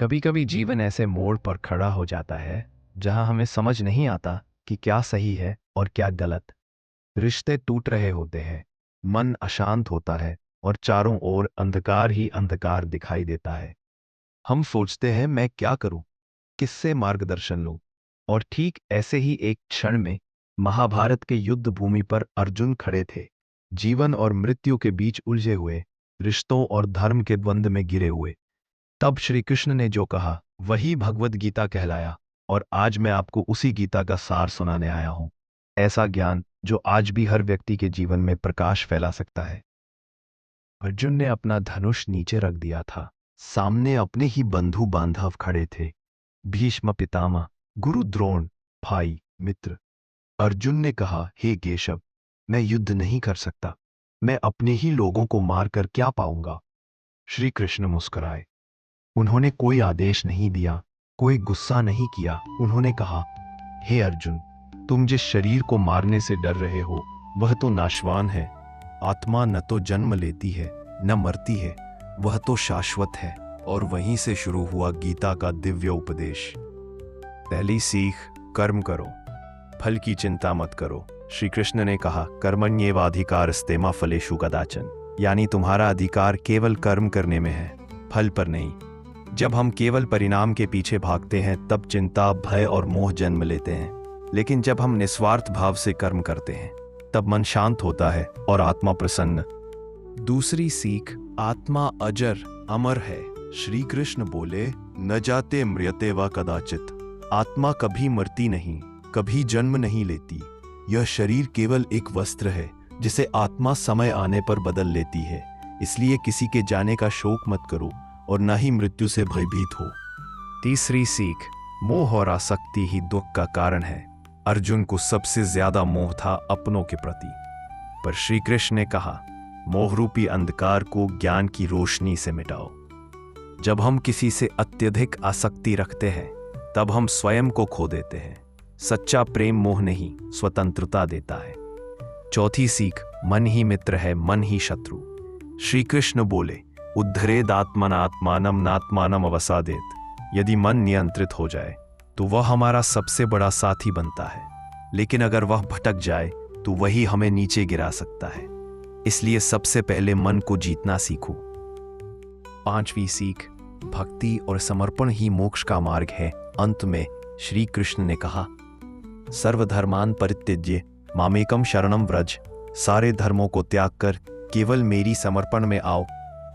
कभी कभी जीवन ऐसे मोड़ पर खड़ा हो जाता है जहां हमें समझ नहीं आता कि क्या सही है और क्या गलत। रिश्ते टूट रहे होते हैं, मन अशांत होता है और चारों ओर अंधकार ही अंधकार दिखाई देता है। हम सोचते हैं मैं क्या करूं, किससे मार्गदर्शन लूं। और ठीक ऐसे ही एक क्षण में महाभारत के युद्ध भूमि पर अर्जुन खड़े थे, जीवन और मृत्यु के बीच उलझे हुए, रिश्तों और धर्म के द्वंद्व में गिरे हुए। तब श्री कृष्ण ने जो कहा वही भगवद गीता कहलाया, और आज मैं आपको उसी गीता का सार सुनाने आया हूं। ऐसा ज्ञान जो आज भी हर व्यक्ति के जीवन में प्रकाश फैला सकता है। अर्जुन ने अपना धनुष नीचे रख दिया था। सामने अपने ही बंधु बांधव खड़े थे, भीष्म पितामह, गुरु द्रोण, भाई मित्र। अर्जुन ने कहा, हे केशव, मैं युद्ध नहीं कर सकता। मैं अपने ही लोगों को मारकर क्या पाऊंगा। श्री कृष्ण मुस्कुराए। उन्होंने कोई आदेश नहीं दिया, कोई गुस्सा नहीं किया। उन्होंने कहा, हे अर्जुन, तुम जिस शरीर को मारने से डर रहे हो वह तो नाशवान है। आत्मा न तो जन्म लेती है न मरती है, वह तो शाश्वत है। और वहीं से शुरू हुआ गीता का दिव्य उपदेश। पहली सीख, कर्म करो, फल की चिंता मत करो। श्री कृष्ण ने कहा, कर्मण्येवाधिकारस्ते मा फलेषु कदाचन, यानी तुम्हारा अधिकार केवल कर्म करने में है, फल पर नहीं। जब हम केवल परिणाम के पीछे भागते हैं तब चिंता, भय और मोह जन्म लेते हैं। लेकिन जब हम निस्वार्थ भाव से कर्म करते हैं तब मन शांत होता है और आत्मा प्रसन्न। दूसरी सीख, आत्मा अजर अमर है। श्री कृष्ण बोले, न जाते म्रियते वा कदाचित। आत्मा कभी मरती नहीं, कभी जन्म नहीं लेती। यह शरीर केवल एक वस्त्र है जिसे आत्मा समय आने पर बदल लेती है। इसलिए किसी के जाने का शोक मत करो और न ही मृत्यु से भयभीत हो। तीसरी सीख, मोह और आसक्ति ही दुख का कारण है। अर्जुन को सबसे ज्यादा मोह था अपनों के प्रति, पर श्री कृष्ण ने कहा, मोहरूपी अंधकार को ज्ञान की रोशनी से मिटाओ। जब हम किसी से अत्यधिक आसक्ति रखते हैं तब हम स्वयं को खो देते हैं। सच्चा प्रेम मोह नहीं, स्वतंत्रता देता है। चौथी सीख, मन ही मित्र है, मन ही शत्रु। श्री कृष्ण बोले, उद्धरेदात्मनात्मानम नात्मानम अवसादेत। यदि मन नियंत्रित हो जाए तो वह हमारा सबसे बड़ा साथी बनता है, लेकिन अगर वह भटक जाए तो वही हमें नीचे गिरा सकता है। इसलिए सबसे पहले मन को जीतना सीखो। पांचवी सीख, भक्ति और समर्पण ही मोक्ष का मार्ग है। अंत में श्री कृष्ण ने कहा, सर्वधर्मान परित्यज्य मामेकम शरणम व्रज। सारे धर्मों को त्याग कर केवल मेरी समर्पण में आओ,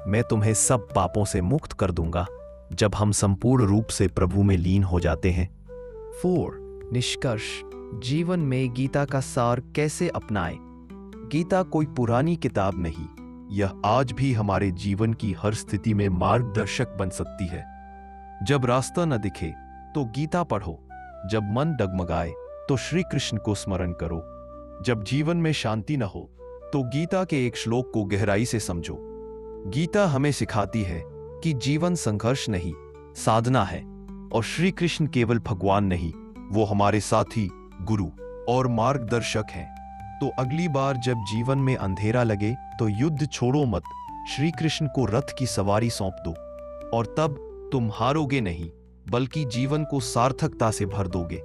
मैं तुम्हें सब पापों से मुक्त कर दूंगा। जब हम संपूर्ण रूप से प्रभु में लीन हो जाते हैं। 4. निष्कर्ष, जीवन में गीता का सार कैसे अपनाएं। गीता कोई पुरानी किताब नहीं, यह आज भी हमारे जीवन की हर स्थिति में मार्गदर्शक बन सकती है। जब रास्ता न दिखे तो गीता पढ़ो, जब मन डगमगाए तो श्री कृष्ण को स्मरण करो, जब जीवन में शांति न हो तो गीता के एक श्लोक को गहराई से समझो। गीता हमें सिखाती है कि जीवन संघर्ष नहीं, साधना है, और श्री कृष्ण केवल भगवान नहीं, वो हमारे साथी, गुरु और मार्गदर्शक हैं। तो अगली बार जब जीवन में अंधेरा लगे तो युद्ध छोड़ो मत, श्री कृष्ण को रथ की सवारी सौंप दो, और तब तुम हारोगे नहीं बल्कि जीवन को सार्थकता से भर दोगे।